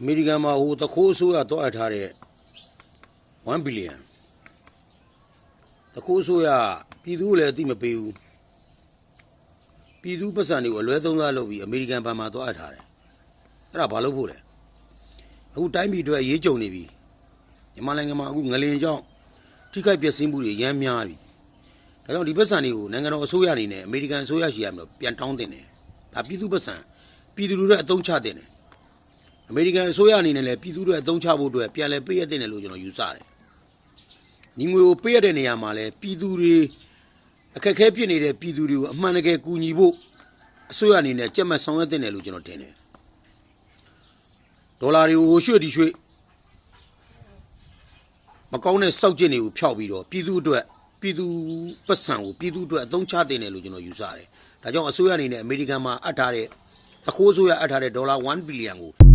American မှာဟိုတခိုးဆိုးရတော့အထားတဲ့1 billion တခိုးဆိုးရပြည်သူလည်းအတိမပေးဘူးပြည်သူပတ်စံတွေကိုအလွဲသုံးစားလုပ်ပြီး American ဘဏ်မှာတော့အထားတယ်အဲ့ဒါဘာလို့ဖို့လဲအခုတိုင်းပြည်အတွက်ရေးကြုံနေပြီမြန်မာနိုင်ငံမှာအခုငလင်ကြောင့်ထိခိုက်ပျက်စီးမှုတွေရမ်းများပြီဒါကြောင့်ဒီပတ်စံတွေကိုနိုင်ငံတော်အစိုးရအနေနဲ့ American အစိုးရရှိရမလို့ပြန်တောင်းတင်တယ်ဒါပြည်သူပတ်စံပြည်သူတွေအသုံးချတင်တယ်အမေရိကန်အစိုးရအနေနဲ့လည်းပြည်သူတွေအသုံးချဖို့အတွက်ပြန်လည်ပေးရတဲ့လို့ကျွန်တော်ယူဆတယ်။ညီငွေကိုပေးရတဲ့နေရာမှာလည်းပြည်သူတွေအခက်အခဲဖြစ်နေတဲ့ပြည်သူတွေကိုအမှန်တကယ်ကူညီဖို့အစိုးရအနေနဲ့ကြက်မှတ်ဆောင်ရွက်တဲ့လို့ကျွန်တော်ထင်တယ်။ဒေါ်လာတွေကိုရွှေ့ဒီရွှေ့မကောင်းတဲ့စောက်ကျင့်တွေကိုဖျောက်ပြီးတော့ပြည်သူအတွက်ပြည်သူပတ်စံကိုပြည်သူအတွက်အသုံးချတဲ့လို့ကျွန်တော်ယူဆတယ်။ဒါကြောင့်အစိုးရအနေနဲ့အမေရိကန်မှာအပ်ထားတဲ့တခိုးဆိုရအပ်ထားတဲ့ဒေါ်လာ1 billion ကို